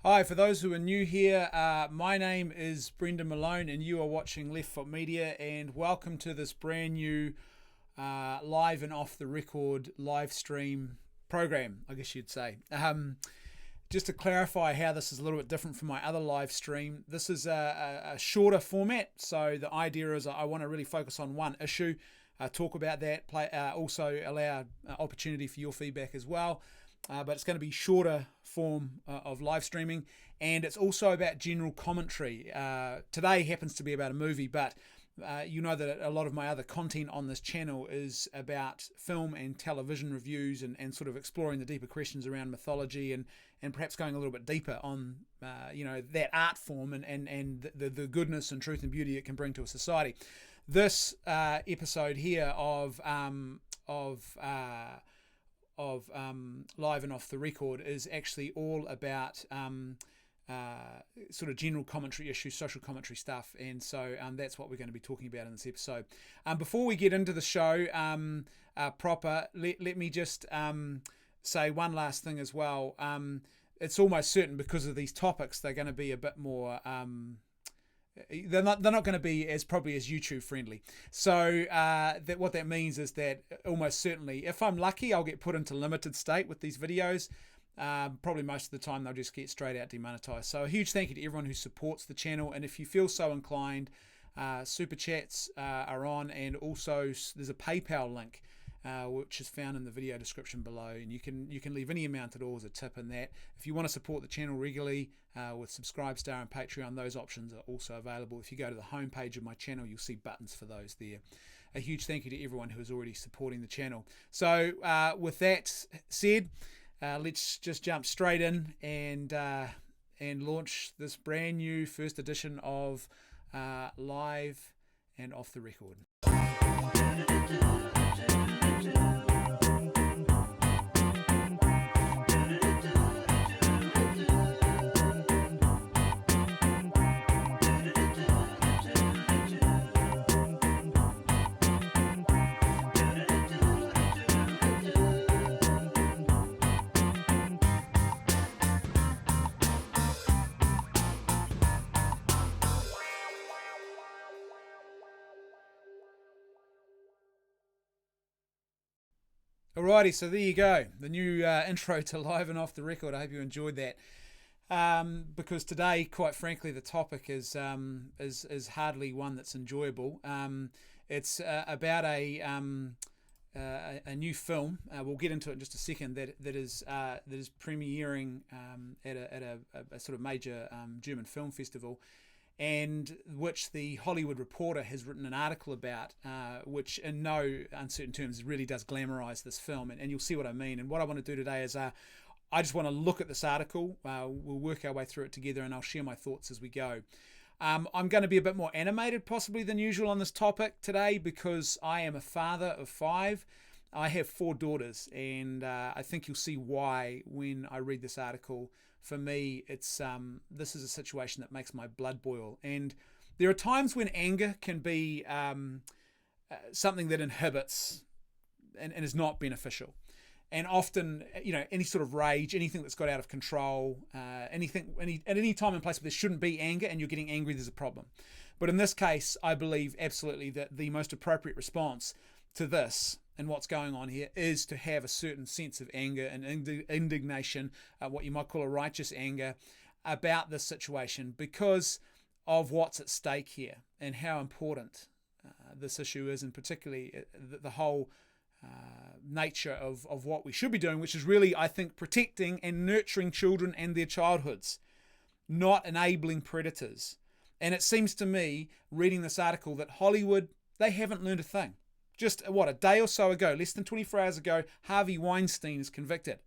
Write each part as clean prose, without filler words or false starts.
Hi, for those who are new here, my name is Brendan Malone and you are watching Left Foot Media, and welcome to this brand new live and off the record live stream program, I guess you'd say. Just to clarify how this is a little bit different from my other live stream, this is a shorter format, so the idea is I want to really focus on one issue, talk about that, also allow opportunity for your feedback as well. But it's going to be shorter form of live streaming, and it's also about general commentary. Today happens to be about a movie, but you know that a lot of my other content on this channel is about film and television reviews and sort of exploring the deeper questions around mythology and perhaps going a little bit deeper on that art form and the goodness and truth and beauty it can bring to a society. This episode here of live and off the record is actually all about sort of general commentary issues, social commentary stuff, and so that's what we're going to be talking about in this episode. Before we get into the show proper, let me just say one last thing as well. It's almost certain, because of these topics, they're going to be a bit more they're not going to be as probably as YouTube friendly. So what that means is that almost certainly, if I'm lucky, I'll get put into limited state with these videos. Probably most of the time they'll just get straight out demonetized. So a huge thank you to everyone who supports the channel, and if you feel so inclined, super chats are on, and also there's a PayPal link which is found in the video description below, and you can leave any amount at all as a tip in that. If you want to support the channel regularly with Subscribestar and Patreon, those options are also available. If you go to the homepage of my channel, you'll see buttons for those there. A huge thank you to everyone who is already supporting the channel. So with that said, let's just jump straight in and launch this brand new first edition of Live and Off the Record. Alrighty, so there you go, the new intro to Live and Off the Record. I hope you enjoyed that, because today, quite frankly, the topic is hardly one that's enjoyable. It's about a new film. We'll get into it in just a second. That is premiering at a sort of major German film festival, and which the Hollywood Reporter has written an article about, which in no uncertain terms really does glamorize this film, and you'll see what I mean. And what I want to do today is I just want to look at this article. We'll work our way through it together, and I'll share my thoughts as we go. I'm going to be a bit more animated possibly than usual on this topic today, because I am a father of 5. I have 4 daughters, and I think you'll see why when I read this article. For me, it's this is a situation that makes my blood boil. And there are times when anger can be something that inhibits and is not beneficial. And often, any sort of rage, anything that's got out of control, at any time and place where there shouldn't be anger and you're getting angry, there's a problem. But in this case, I believe absolutely that the most appropriate response to this and what's going on here is to have a certain sense of anger and indignation, what you might call a righteous anger about this situation, because of what's at stake here and how important this issue is, and particularly the whole nature of what we should be doing, which is really, I think, protecting and nurturing children and their childhoods, not enabling predators. And it seems to me, reading this article, that Hollywood, they haven't learned a thing. Just, a day or so ago, less than 24 hours ago, Harvey Weinstein is convicted.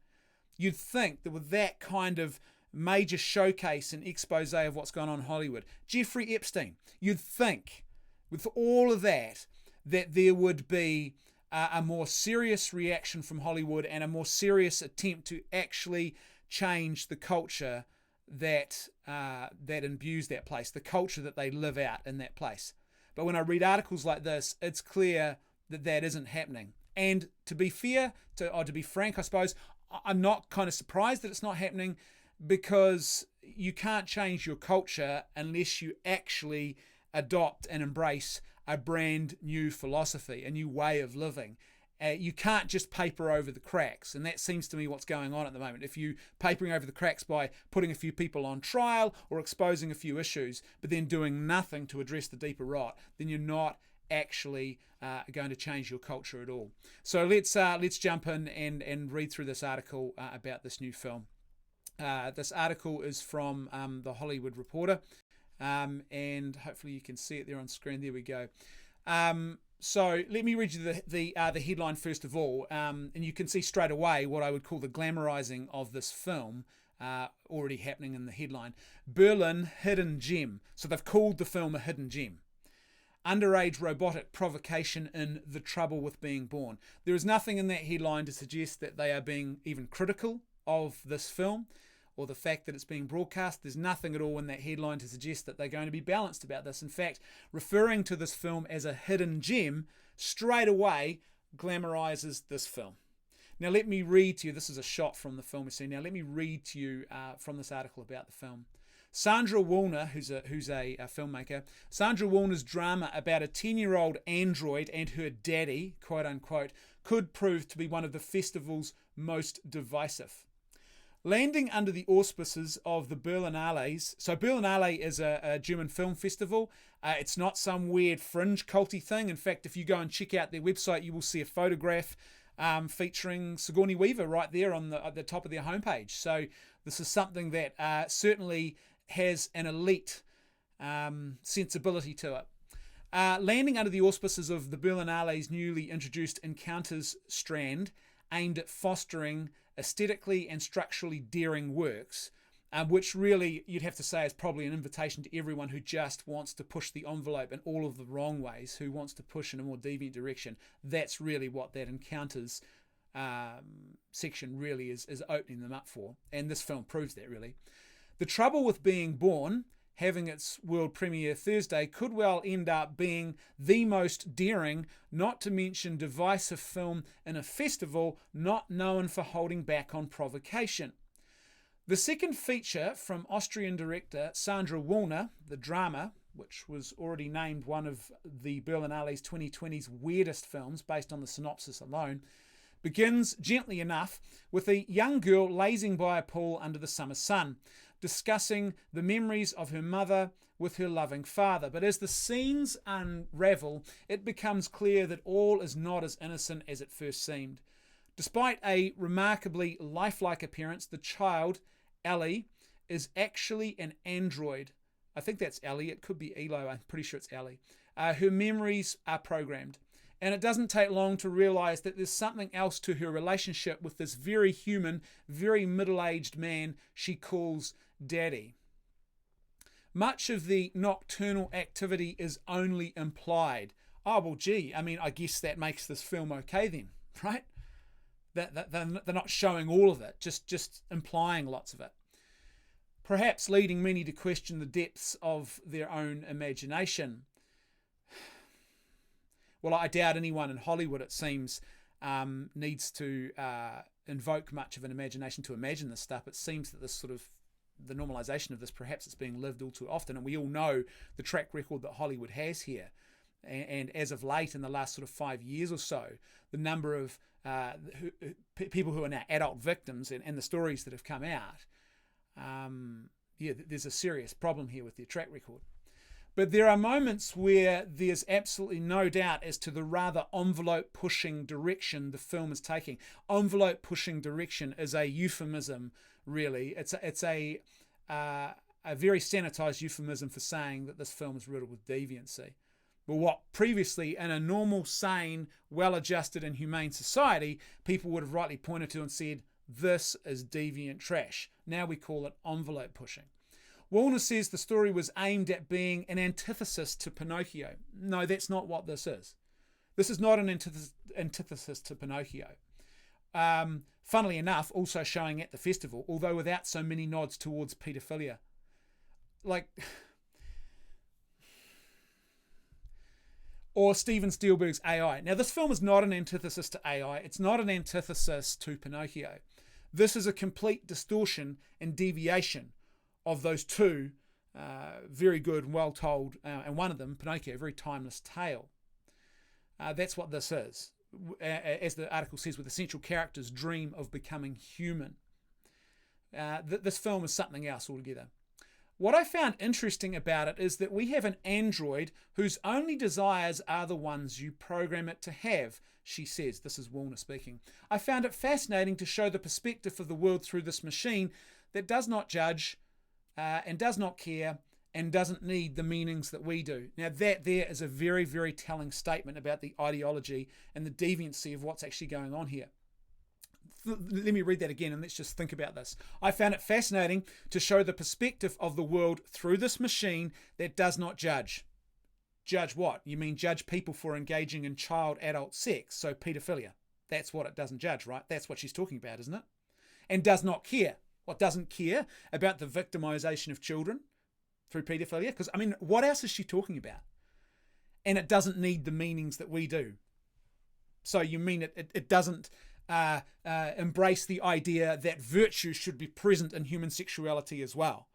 You'd think that with that kind of major showcase and expose of what's going on in Hollywood, Jeffrey Epstein, you'd think with all of that there would be a more serious reaction from Hollywood and a more serious attempt to actually change the culture that imbues that place, the culture that they live out in that place. But when I read articles like this, it's clear that isn't happening. And to be fair, to be frank, I suppose, I'm not kind of surprised that it's not happening, because you can't change your culture unless you actually adopt and embrace a brand new philosophy, a new way of living. You can't just paper over the cracks, and that seems to me what's going on at the moment. If you papering over the cracks by putting a few people on trial or exposing a few issues, but then doing nothing to address the deeper rot, then you're not actually going to change your culture at all. So let's jump in and read through this article about this new film. This article is from The Hollywood Reporter, and hopefully you can see it there on screen. There we go. So let me read you the headline first of all, and you can see straight away what I would call the glamorizing of this film already happening in the headline. Berlin hidden gem. So they've called the film a hidden gem. Underage robotic provocation in The Trouble with Being Born. There is nothing in that headline to suggest that they are being even critical of this film or the fact that it's being broadcast. There's nothing at all in that headline to suggest that they're going to be balanced about this. In fact, referring to this film as a hidden gem straight away glamorizes this film. Now let me read to you, this is a shot from the film we see now, let me read to you from this article about the film. Sandra Woolner, who's a filmmaker, Sandra Woolner's drama about a 10-year-old android and her daddy, quote unquote, could prove to be one of the festival's most divisive. Landing under the auspices of the Berlinales. So Berlinale is a German film festival. It's not some weird fringe culty thing. In fact, if you go and check out their website, you will see a photograph featuring Sigourney Weaver right there at the top of their homepage. So this is something that certainly has an elite sensibility to it. Landing under the auspices of the Berlinale's newly introduced Encounters strand, aimed at fostering aesthetically and structurally daring works, which really you'd have to say is probably an invitation to everyone who just wants to push the envelope in all of the wrong ways, who wants to push in a more deviant direction. That's really what that Encounters section really is opening them up for, and this film proves that really. The Trouble with Being Born, having its world premiere Thursday, could well end up being the most daring, not to mention divisive film in a festival not known for holding back on provocation. The second feature from Austrian director Sandra Woolner, The Drama, which was already named one of the Berlinale's 2020's weirdest films based on the synopsis alone, begins gently enough with a young girl lazing by a pool under the summer sun, discussing the memories of her mother with her loving father. But as the scenes unravel, it becomes clear that all is not as innocent as it first seemed. Despite a remarkably lifelike appearance, the child, Ellie, is actually an android. I think that's Ellie. It could be Elo. I'm pretty sure it's Ellie. Her memories are programmed. And it doesn't take long to realise that there's something else to her relationship with this very human, very middle-aged man she calls Daddy. Much of the nocturnal activity is only implied. Oh, well, gee, I mean, I guess that makes this film okay then, right? That they're not showing all of it, just implying lots of it. Perhaps leading many to question the depths of their own imagination. Well, I doubt anyone in Hollywood, it seems, needs to invoke much of an imagination to imagine this stuff. It seems that this sort of, the normalisation of this, perhaps it's being lived all too often, and we all know the track record that Hollywood has here. And as of late, in the last sort of 5 years or so, the number of people who are now adult victims and the stories that have come out, there's a serious problem here with their track record. But there are moments where there's absolutely no doubt as to the rather envelope-pushing direction the film is taking. Envelope-pushing direction is a euphemism, really. It's a very sanitized euphemism for saying that this film is riddled with deviancy. But what previously, in a normal, sane, well-adjusted and humane society, people would have rightly pointed to and said, this is deviant trash. Now we call it envelope-pushing. Woolner says the story was aimed at being an antithesis to Pinocchio. No, that's not what this is. This is not an antithesis to Pinocchio. Funnily enough, also showing at the festival, although without so many nods towards pedophilia. Or Steven Spielberg's AI. Now, this film is not an antithesis to AI. It's not an antithesis to Pinocchio. This is a complete distortion and deviation of those two, very good and well told, and one of them, Pinocchio, a very timeless tale. That's what this is. As the article says, with the central character's dream of becoming human. This film is something else altogether. What I found interesting about it is that we have an android whose only desires are the ones you program it to have, she says. This is Warner speaking. I found it fascinating to show the perspective of the world through this machine that does not judge and does not care and doesn't need the meanings that we do. Now that there is a very, very telling statement about the ideology and the deviancy of what's actually going on here. Let me read that again and let's just think about this. I found it fascinating to show the perspective of the world through this machine that does not judge. Judge what? You mean judge people for engaging in child-adult sex, so pedophilia. That's what it doesn't judge, right? That's what she's talking about, isn't it? And does not care. What, doesn't care about the victimization of children through pedophilia? Because, I mean, what else is she talking about? And it doesn't need the meanings that we do. So you mean it doesn't embrace the idea that virtue should be present in human sexuality as well.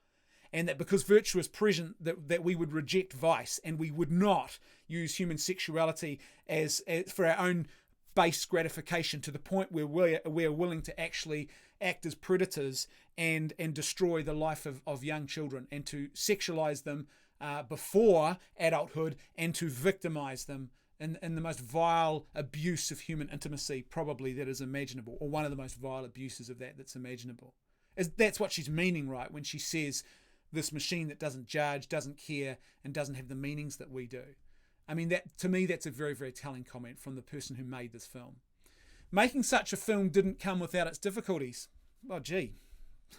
And that because virtue is present, that we would reject vice and we would not use human sexuality as for our own base gratification to the point where we're willing to actually act as predators and destroy the life of young children and to sexualize them before adulthood and to victimize them in the most vile abuse of human intimacy probably that is imaginable, or one of the most vile abuses of that's imaginable. That's what she's meaning, right, when she says this machine that doesn't judge, doesn't care, and doesn't have the meanings that we do. I mean, that to me, that's a very, very telling comment from the person who made this film. Making such a film didn't come without its difficulties. Well, gee,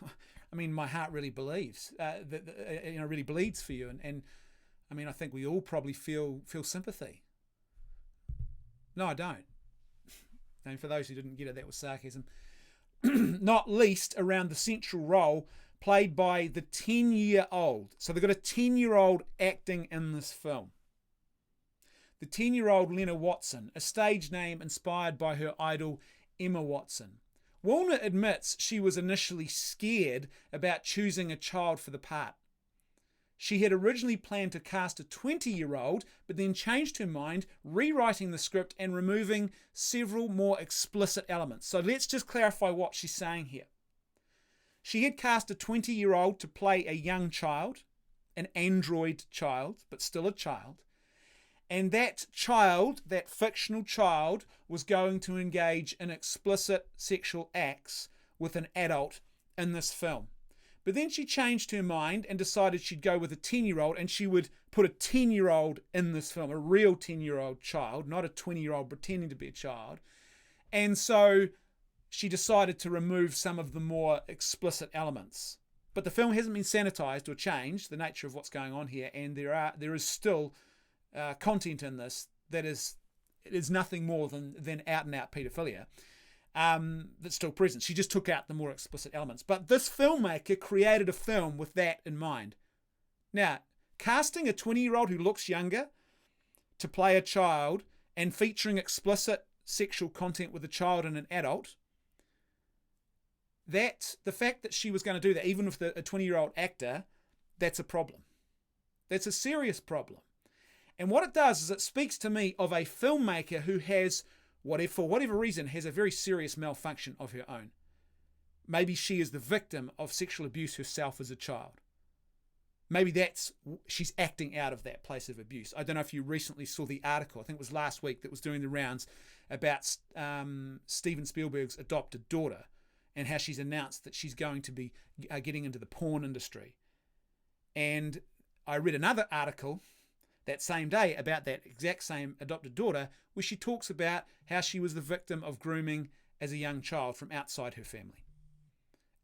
I mean, my heart really believes, really bleeds for you. And I mean, I think we all probably feel sympathy. No, I don't. And for those who didn't get it, that was sarcasm. Not least around the central role played by the 10-year-old. So they've got a 10-year-old acting in this film. The 10-year-old Lena Watson, a stage name inspired by her idol Emma Watson. Warner admits she was initially scared about choosing a child for the part. She had originally planned to cast a 20-year-old, but then changed her mind, rewriting the script and removing several more explicit elements. So let's just clarify what she's saying here. She had cast a 20-year-old to play a young child, an android child, but still a child. And that child, that fictional child, was going to engage in explicit sexual acts with an adult in this film. But then she changed her mind and decided she'd go with a 10-year-old and she would put a 10-year-old in this film, a real 10-year-old child, not a 20-year-old pretending to be a child. And so she decided to remove some of the more explicit elements. But the film hasn't been sanitized or changed, the nature of what's going on here, and there is still content in this that is nothing more than out-and-out paedophilia. That's still present. She just took out the more explicit elements. But this filmmaker created a film with that in mind. Now, casting a 20-year-old who looks younger to play a child and featuring explicit sexual content with a child and an adult, the fact that she was going to do that, even with a 20-year-old actor, that's a problem. That's a serious problem. And what it does is it speaks to me of a filmmaker who has, for whatever reason, has a very serious malfunction of her own. Maybe she is the victim of sexual abuse herself as a child. Maybe she's acting out of that place of abuse. I don't know if you recently saw the article, I think it was last week, that was doing the rounds about Steven Spielberg's adopted daughter and how she's announced that she's going to be getting into the porn industry. And I read another article that same day about that exact same adopted daughter, where she talks about how she was the victim of grooming as a young child from outside her family.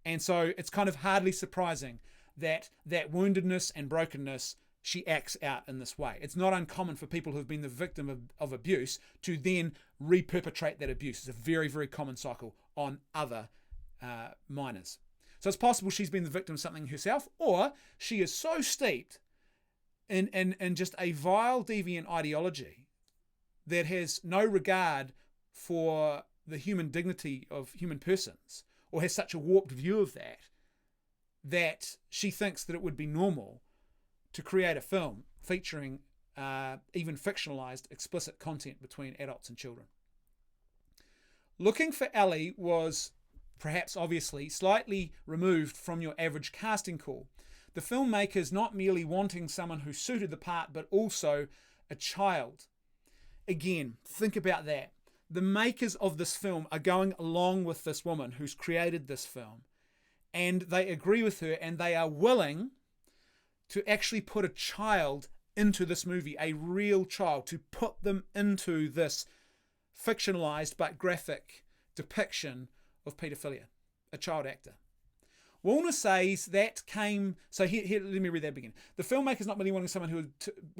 And so it's kind of hardly surprising that woundedness and brokenness, she acts out in this way. It's not uncommon for people who've been the victim of abuse to then re-perpetrate that abuse. It's a very, very common cycle on other minors. So it's possible she's been the victim of something herself, or she is so steeped in just a vile, deviant ideology that has no regard for the human dignity of human persons, or has such a warped view of that she thinks that it would be normal to create a film featuring even fictionalized explicit content between adults and children. Looking for Ellie was, perhaps obviously, slightly removed from your average casting call. The filmmakers not merely wanting someone who suited the part, but also a child. Again, think about that. The makers of this film are going along with this woman who's created this film, and they agree with her, and they are willing to actually put a child into this movie, a real child, to put them into this fictionalized but graphic depiction of pedophilia, a child actor. Warner says that came... So here, let me read that again. The filmmaker's not really wanting someone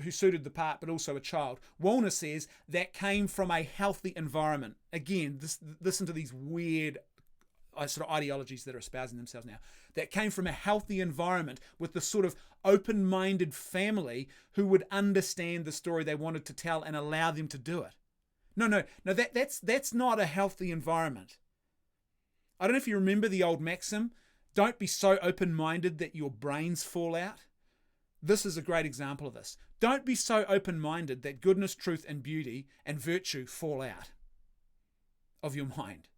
who suited the part, but also a child. Warner says that came from a healthy environment. Again, listen to these weird sort of ideologies that are espousing themselves now. That came from a healthy environment with the sort of open-minded family who would understand the story they wanted to tell and allow them to do it. No, that's not a healthy environment. I don't know if you remember the old maxim, don't be so open-minded that your brains fall out. This is a great example of this. Don't be so open-minded that goodness, truth, and beauty and virtue fall out of your mind.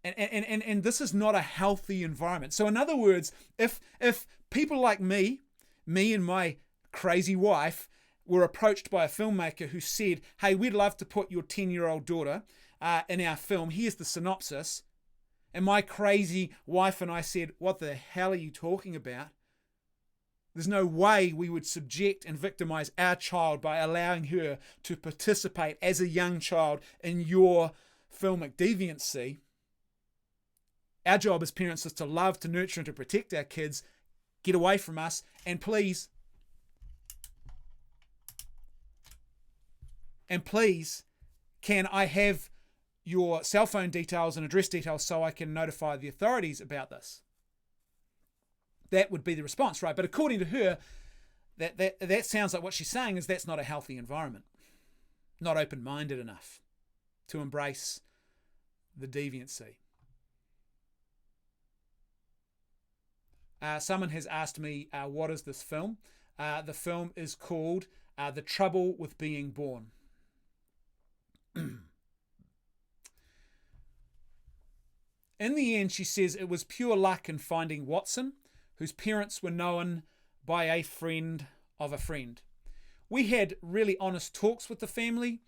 And this is not a healthy environment. So in other words, if people like me and my crazy wife were approached by a filmmaker who said, hey, we'd love to put your 10-year-old daughter in our film, here's the synopsis, and my crazy wife and I said, what the hell are you talking about? There's no way we would subject and victimize our child by allowing her to participate as a young child in your filmic deviancy. Our job as parents is to love, to nurture, and to protect our kids. Get away from us, and please, can I have your cell phone details and address details so I can notify the authorities about this? That would be the response, right? But according to her, that sounds like what she's saying is that's not a healthy environment. Not open-minded enough to embrace the deviancy. Someone has asked me, what is this film? The film is called The Trouble with Being Born. In the end, she says it was pure luck in finding Watson, whose parents were known by a friend of a friend. We had really honest talks with the family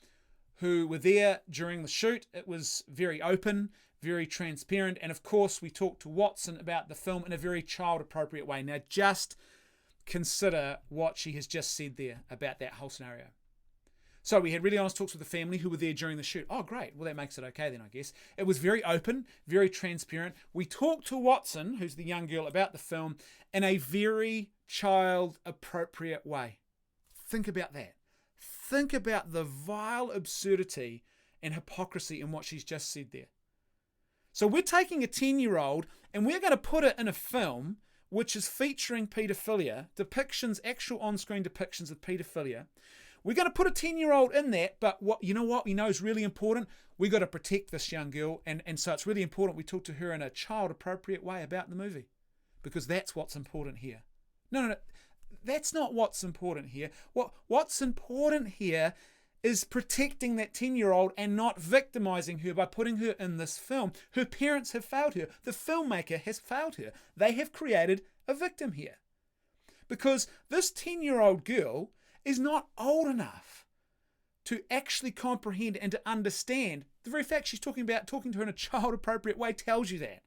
who were there during the shoot. It was very open, very transparent, and of course we talked to Watson about the film in a very child-appropriate way. Now just consider what she has just said there about that whole scenario. So we had really honest talks with the family who were there during the shoot. Oh, great. Well, that makes it okay then, I guess. It was very open, very transparent. We talked to Watson, who's the young girl, about the film in a very child-appropriate way. Think about that. Think about the vile absurdity and hypocrisy in what she's just said there. So we're taking a 10-year-old and we're going to put it in a film which is featuring pedophilia, depictions, actual on-screen depictions of pedophilia. We're going to put a 10-year-old in that, but what we know is really important. We've got to protect this young girl, and so it's really important we talk to her in a child-appropriate way about the movie, because that's what's important here. No, that's not what's important here. What's important here is protecting that 10-year-old and not victimizing her by putting her in this film. Her parents have failed her. The filmmaker has failed her. They have created a victim here. Because this 10-year-old girl is not old enough to actually comprehend and to understand. The very fact she's talking to her in a child-appropriate way tells you that.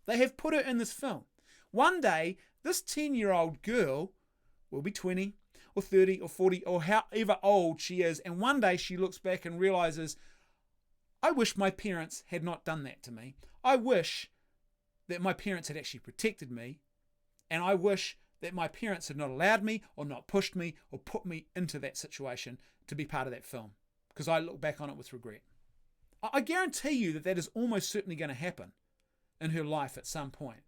They have put her in this film. One day, this 10-year-old girl will be 20 or 30 or 40 or however old she is, and one day she looks back and realizes, I wish my parents had not done that to me. I wish that my parents had actually protected me, and I wish that my parents had not allowed me or not pushed me or put me into that situation to be part of that film, because I look back on it with regret. I guarantee you that is almost certainly going to happen in her life at some point.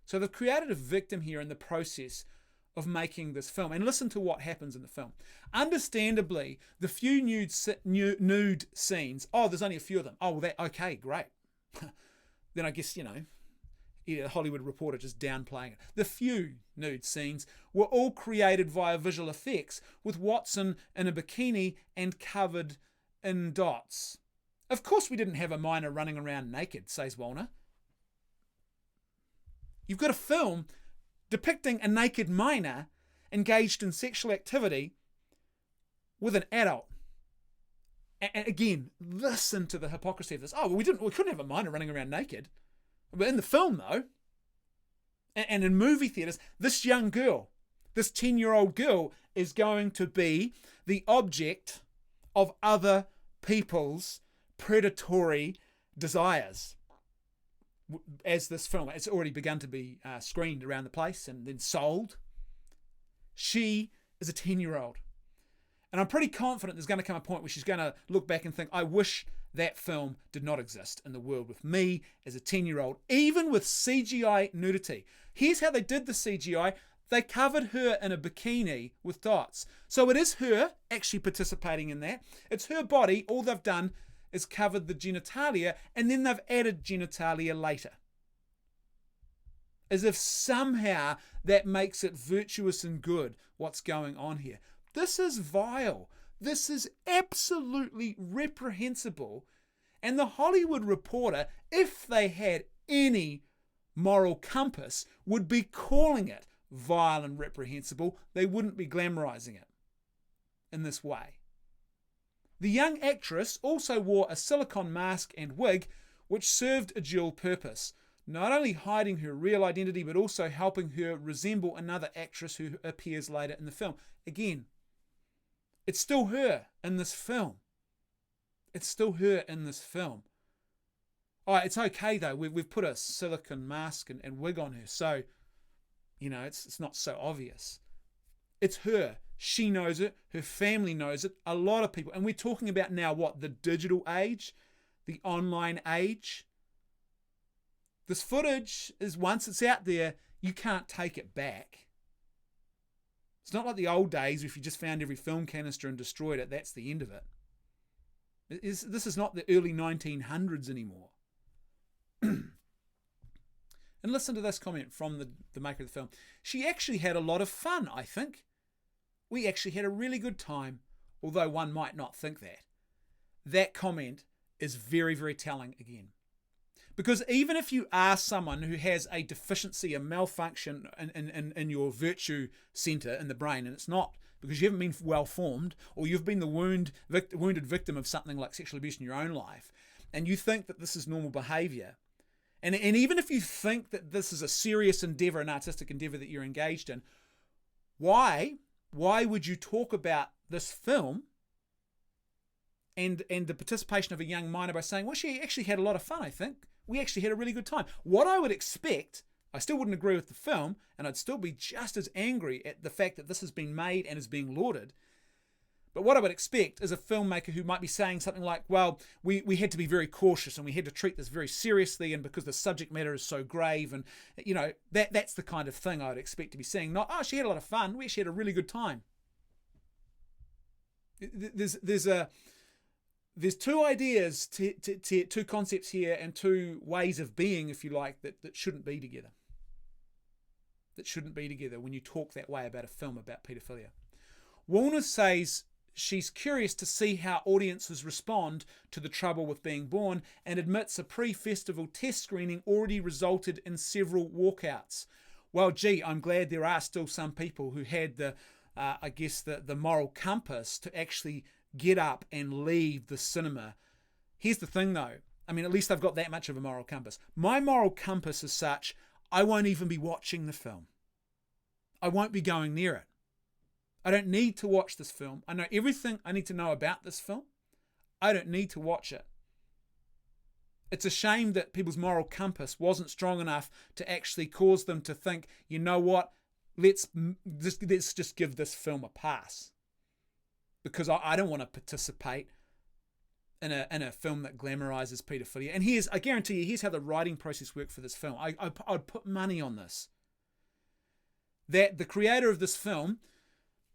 So they've created a victim here in the process of making this film. And listen to what happens in the film. Understandably, the few nude scenes, there's only a few of them. Oh, okay, great. Then I guess, Hollywood Reporter just downplaying it. The few nude scenes were all created via visual effects, with Watson in a bikini and covered in dots. Of course we didn't have a minor running around naked, says Woolner. You've got a film depicting a naked minor engaged in sexual activity with an adult. And again, listen to the hypocrisy of this. Oh, well, we couldn't have a minor running around naked. But in the film, though, and in movie theatres, this young girl, this 10-year-old girl, is going to be the object of other people's predatory desires. As this film, it's already begun to be screened around the place and then sold. She is a 10-year-old. And I'm pretty confident there's going to come a point where she's going to look back and think, I wish that film did not exist in the world with me as a 10-year-old, even with CGI nudity. Here's how they did the CGI. They covered her in a bikini with dots. So it is her actually participating in that. It's her body. All they've done is covered the genitalia, and then they've added genitalia later. As if somehow that makes it virtuous and good, what's going on here. This is vile. This is absolutely reprehensible. And the Hollywood Reporter, if they had any moral compass, would be calling it vile and reprehensible. They wouldn't be glamorizing it in this way. The young actress also wore a silicone mask and wig, which served a dual purpose, not only hiding her real identity, but also helping her resemble another actress who appears later in the film. Again, it's still her in this film. It's still her in this film. All right, it's okay though. We've put a silicone mask and wig on her, so it's not so obvious. It's her. She knows it. Her family knows it. A lot of people. And we're talking about now what? The digital age? The online age? This footage is, once it's out there, you can't take it back. It's not like the old days where if you just found every film canister and destroyed it, that's the end of it. This is not the early 1900s anymore. And listen to this comment from the maker of the film. She actually had a lot of fun, I think. We actually had a really good time, although one might not think that. That comment is very, very telling again. Because even if you are someone who has a deficiency, a malfunction in your virtue centre in the brain, and it's not because you haven't been well formed, or you've been the wounded victim of something like sexual abuse in your own life, and you think that this is normal behaviour, and even if you think that this is a serious endeavour, an artistic endeavour that you're engaged in, why would you talk about this film and the participation of a young minor by saying, well, she actually had a lot of fun, I think. We actually had a really good time. What I would expect, I still wouldn't agree with the film, and I'd still be just as angry at the fact that this has been made and is being lauded. But what I would expect is a filmmaker who might be saying something like, well, we had to be very cautious and we had to treat this very seriously, and because the subject matter is so grave, and that's the kind of thing I would expect to be saying. Not, oh, she had a lot of fun. We actually had a really good time. There's two ideas, two concepts here, and two ways of being, if you like, that shouldn't be together. That shouldn't be together when you talk that way about a film about paedophilia. Woolner says she's curious to see how audiences respond to The Trouble with Being Born, and admits a pre-festival test screening already resulted in several walkouts. Well, gee, I'm glad there are still some people who had the moral compass to actually get up and leave the cinema. Here's the thing though. I mean, at least I've got that much of a moral compass. My moral compass is such, I won't even be watching the film. I won't be going near it. I don't need to watch this film. I know everything I need to know about this film. I don't need to watch it. It's a shame that people's moral compass wasn't strong enough to actually cause them to think, you know what, let's just give this film a pass. Because I don't want to participate in a film that glamorizes paedophilia. And I guarantee you, here's how the writing process worked for this film. I'd put money on this. That the creator of this film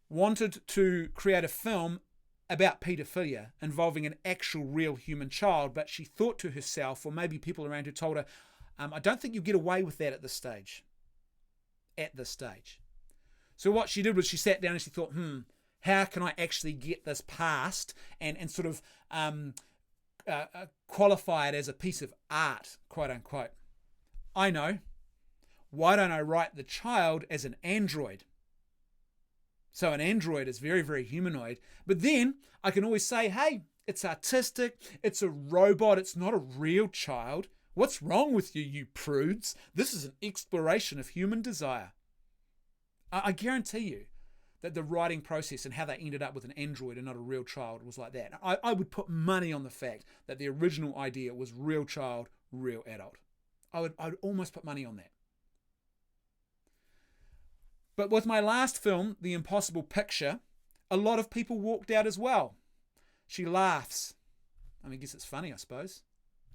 wanted to create a film about paedophilia involving an actual real human child, but she thought to herself, or maybe people around her told her, I don't think you get away with that at this stage. So what she did was she sat down and she thought, how can I actually get this passed and sort of qualify it as a piece of art, quote unquote. I know. Why don't I write the child as an android? So an android is very, very humanoid. But then I can always say, hey, it's artistic, it's a robot, it's not a real child. What's wrong with you, you prudes? This is an exploration of human desire. I guarantee you that the writing process and how they ended up with an android and not a real child was like that. I would put money on the fact that the original idea was real child, real adult. I would almost put money on that. But with my last film, The Impossible Picture, a lot of people walked out as well. She laughs. I guess it's funny, I suppose.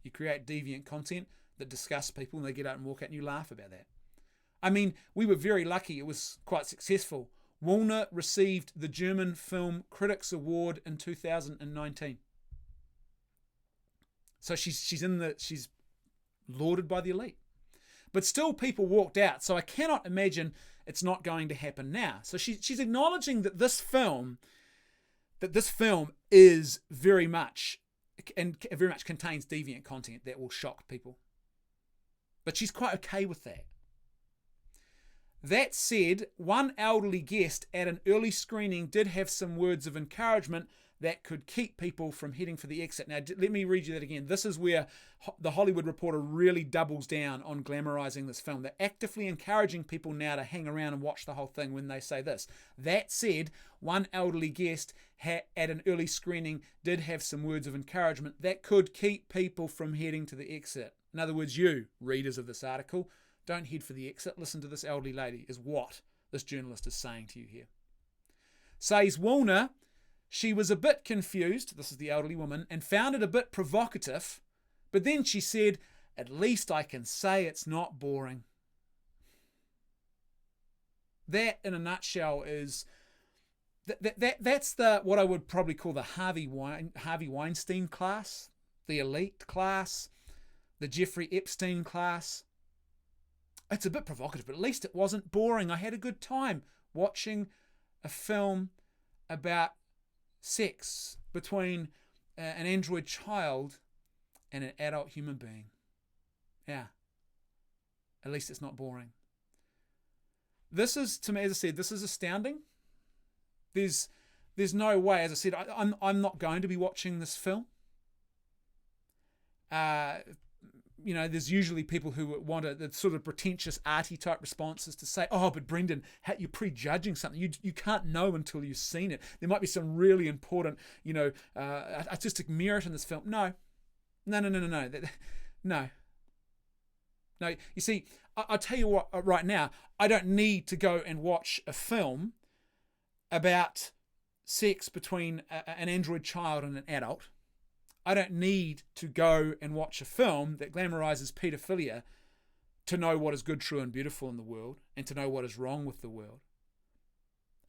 You create deviant content that disgusts people and they get out and walk out and you laugh about that. We were very lucky. It was quite successful. Woolner received the German Film Critics Award in 2019. So she's lauded by the elite. But still people walked out. So I cannot imagine it's not going to happen now. So she's acknowledging that this film is very much contains deviant content that will shock people. But she's quite okay with that. That said, one elderly guest at an early screening did have some words of encouragement that could keep people from heading for the exit. Now, let me read you that again. This is where the Hollywood Reporter really doubles down on glamorizing this film. They're actively encouraging people now to hang around and watch the whole thing when they say this. That said, one elderly guest at an early screening did have some words of encouragement that could keep people from heading to the exit. In other words, you, readers of this article, don't head for the exit. Listen to this elderly lady, is what this journalist is saying to you here. Says Woolner, she was a bit confused, this is the elderly woman, and found it a bit provocative, but then she said, at least I can say it's not boring. That, in a nutshell, is that's what I would probably call the Harvey Weinstein class, the elite class, the Jeffrey Epstein class. It's a bit provocative, but at least it wasn't boring. I had a good time watching a film about sex between an android child and an adult human being. Yeah. At least it's not boring. This is, to me, as I said, this is astounding. There's no way, as I said, I'm not going to be watching this film. There's usually people who want the sort of pretentious arty type responses to say, oh, but Brendan, you're prejudging something. You can't know until you've seen it. There might be some really important, artistic merit in this film. No. No. You see, I'll tell you what, right now, I don't need to go and watch a film about sex between an android child and an adult. I don't need to go and watch a film that glamorizes pedophilia to know what is good, true, and beautiful in the world and to know what is wrong with the world.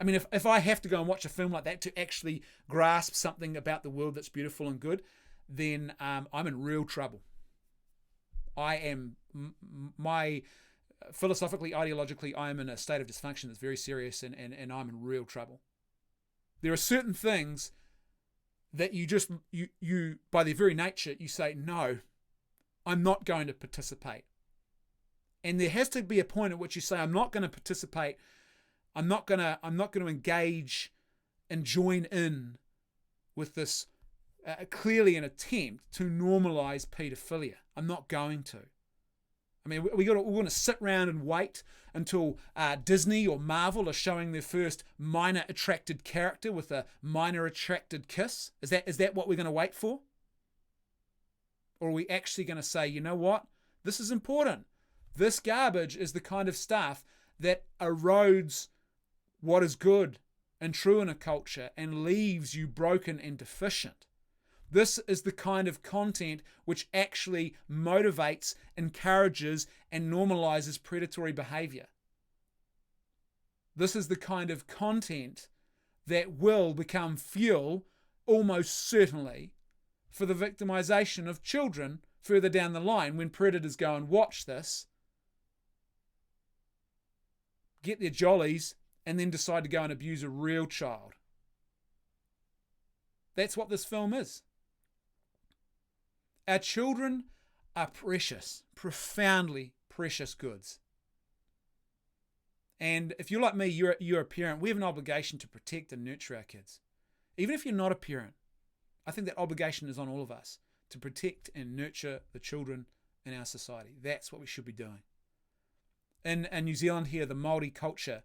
If I have to go and watch a film like that to actually grasp something about the world that's beautiful and good, then I'm in real trouble. Philosophically, ideologically, I am in a state of dysfunction that's very serious and I'm in real trouble. There are certain things that you by their very nature, you say, no, I'm not going to participate. And there has to be a point at which you say, I'm not going to participate. I'm not going to engage and join in with this clearly an attempt to normalize pedophilia. I'm not going to. We're going to sit around and wait until Disney or Marvel are showing their first minor attracted character with a minor attracted kiss. Is that what we're going to wait for? Or are we actually going to say, you know what? This is important. This garbage is the kind of stuff that erodes what is good and true in a culture and leaves you broken and deficient. This is the kind of content which actually motivates, encourages, and normalizes predatory behavior. This is the kind of content that will become fuel, almost certainly, for the victimization of children further down the line when predators go and watch this, get their jollies, and then decide to go and abuse a real child. That's what this film is. Our children are precious, profoundly precious goods. And if you're like me, you're a parent, we have an obligation to protect and nurture our kids. Even if you're not a parent, I think that obligation is on all of us to protect and nurture the children in our society. That's what we should be doing. In New Zealand here, the Māori culture,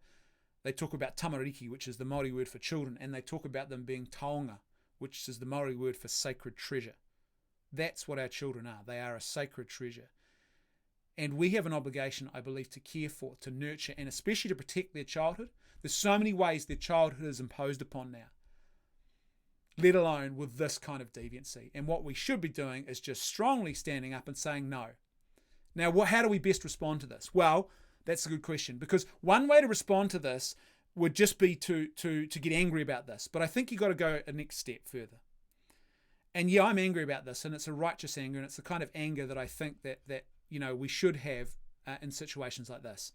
they talk about tamariki, which is the Māori word for children, and they talk about them being taonga, which is the Māori word for sacred treasure. That's what our children are. They are a sacred treasure. And we have an obligation, I believe, to care for, to nurture, and especially to protect their childhood. There's so many ways their childhood is imposed upon now, let alone with this kind of deviancy. And what we should be doing is just strongly standing up and saying no. Now, how do we best respond to this? Well, that's a good question, because one way to respond to this would just be to get angry about this. But I think you've got to go a next step further. And yeah, I'm angry about this, and it's a righteous anger, and it's the kind of anger that I think that we should have in situations like this.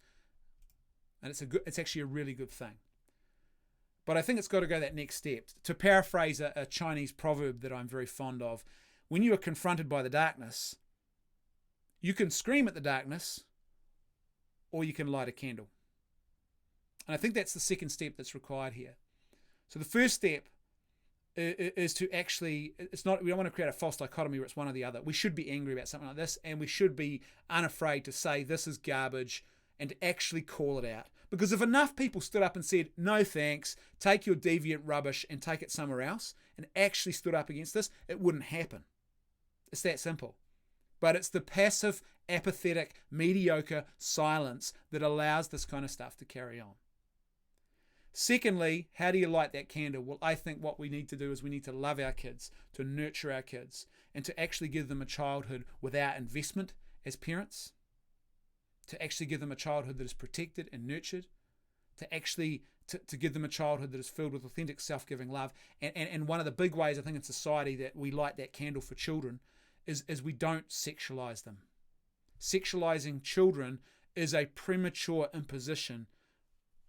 And it's actually a really good thing. But I think it's got to go that next step. To paraphrase a Chinese proverb that I'm very fond of, when you are confronted by the darkness, you can scream at the darkness, or you can light a candle. And I think that's the second step that's required here. So the first step is to actually, we don't want to create a false dichotomy where it's one or the other. We should be angry about something like this, and we should be unafraid to say this is garbage and to actually call it out. Because if enough people stood up and said, no thanks, take your deviant rubbish and take it somewhere else, and actually stood up against this, it wouldn't happen. It's that simple. But it's the passive, apathetic, mediocre silence that allows this kind of stuff to carry on. Secondly, how do you light that candle? Well, I think what we need to do is we need to love our kids, to nurture our kids, and to actually give them a childhood without investment as parents, to actually give them a childhood that is protected and nurtured, to actually to give them a childhood that is filled with authentic self-giving love. And one of the big ways I think in society that we light that candle for children is we don't sexualize them. Sexualizing children is a premature imposition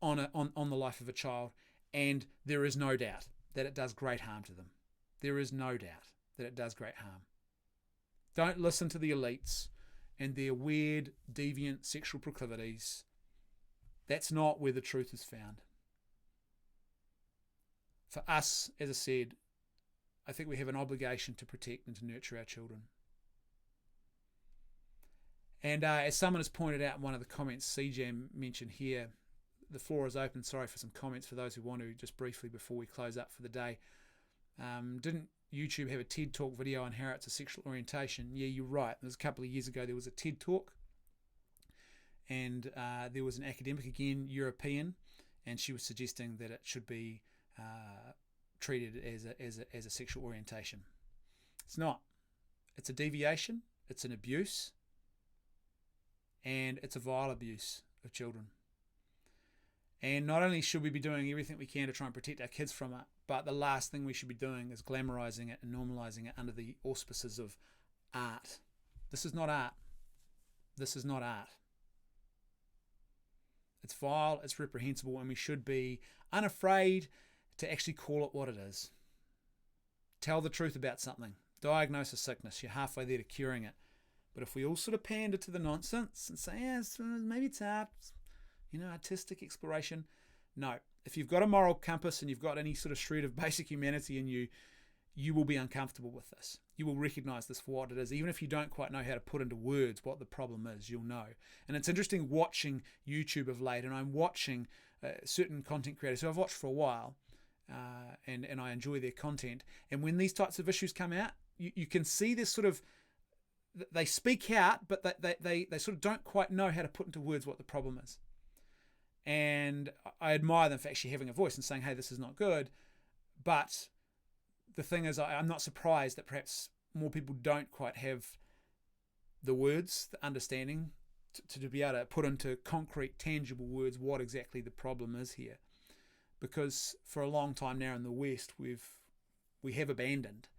on the life of a child, and there is no doubt that it does great harm to them. There is no doubt that it does great harm. Don't listen to the elites and their weird, deviant sexual proclivities. That's not where the truth is found. For us, as I said, I think we have an obligation to protect and to nurture our children. And as someone has pointed out in one of the comments CJam mentioned here, the floor is open. Sorry for some comments for those who want to, just briefly before we close up for the day. Didn't YouTube have a TED Talk video on how it's a sexual orientation? Yeah, you're right. There was a couple of years ago there was a TED Talk, and there was an academic, again, European, and she was suggesting that it should be treated as a sexual orientation. It's not. It's a deviation, it's an abuse, and it's a vile abuse of children. And not only should we be doing everything we can to try and protect our kids from it, but the last thing we should be doing is glamorizing it and normalizing it under the auspices of art. This is not art. This is not art. It's vile, it's reprehensible, and we should be unafraid to actually call it what it is. Tell the truth about something. Diagnose a sickness. You're halfway there to curing it. But if we all sort of pander to the nonsense and say, yeah, maybe it's art, artistic exploration. No. If you've got a moral compass and you've got any sort of shred of basic humanity in you, you will be uncomfortable with this. You will recognize this for what it is. Even if you don't quite know how to put into words what the problem is, you'll know. And it's interesting watching YouTube of late, and I'm watching certain content creators who I've watched for a while, and I enjoy their content. And when these types of issues come out, you can see this sort of, they speak out, but they sort of don't quite know how to put into words what the problem is. And I admire them for actually having a voice and saying, hey, this is not good. But the thing is, I'm not surprised that perhaps more people don't quite have the words, the understanding to be able to put into concrete, tangible words what exactly the problem is here. Because for a long time now in the West, we have abandoned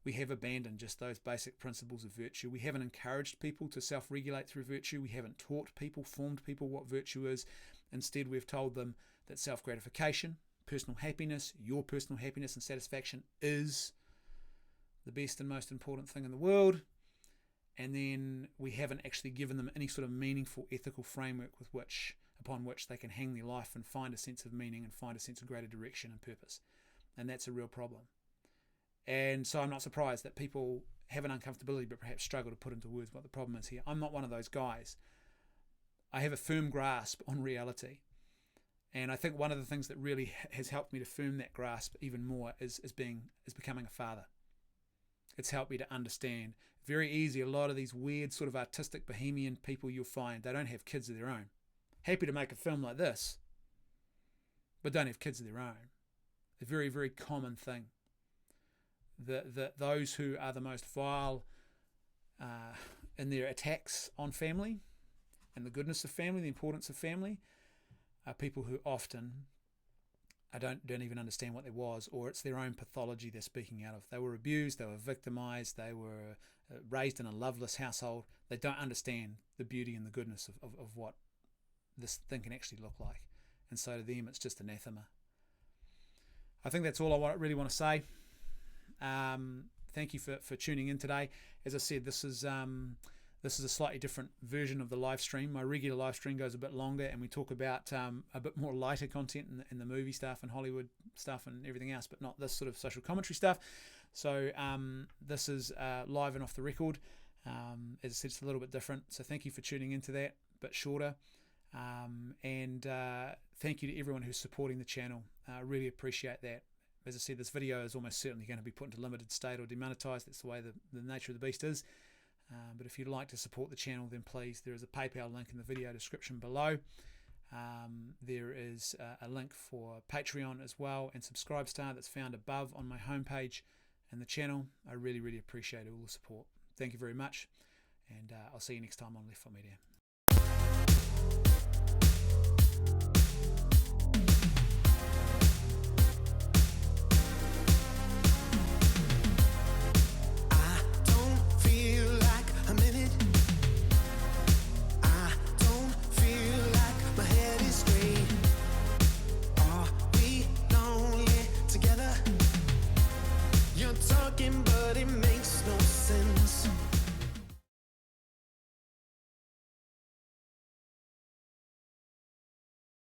we have abandoned just those basic principles of virtue. We haven't encouraged people to self-regulate through virtue. We haven't taught people, formed people what virtue is. Instead, we've told them that self-gratification, personal happiness, your personal happiness and satisfaction is the best and most important thing in the world. And then we haven't actually given them any sort of meaningful ethical framework upon which they can hang their life and find a sense of meaning and find a sense of greater direction and purpose. And that's a real problem. And so I'm not surprised that people have an uncomfortability but perhaps struggle to put into words what the problem is here. I'm not one of those guys. I have a firm grasp on reality. And I think one of the things that really has helped me to firm that grasp even more is becoming a father. It's helped me to understand very easy. A lot of these weird sort of artistic bohemian people you'll find, they don't have kids of their own. Happy to make a film like this, but don't have kids of their own. A very, very common thing. Those who are the most vile in their attacks on family and the goodness of family, the importance of family, are people who often don't even understand what there was, or it's their own pathology they're speaking out of. They were abused, they were victimized, they were raised in a loveless household. They don't understand the beauty and the goodness of what this thing can actually look like. And so to them, it's just anathema. I think that's all I really want to say. Thank you for tuning in today. As I said, this is a slightly different version of the live stream. My regular live stream goes a bit longer, and we talk about a bit more lighter content in the movie stuff and Hollywood stuff and everything else, but not this sort of social commentary stuff. So this is live and off the record. As I said, it's a little bit different. So thank you for tuning into that, a bit shorter. And thank you to everyone who's supporting the channel. I really appreciate that. As I said, this video is almost certainly going to be put into limited state or demonetized. That's the way the nature of the beast is. But if you'd like to support the channel, then please, there is a PayPal link in the video description below. There is a link for Patreon as well, and Subscribestar that's found above on my homepage and the channel. I really, really appreciate all the support. Thank you very much, and I'll see you next time on Left Foot Media.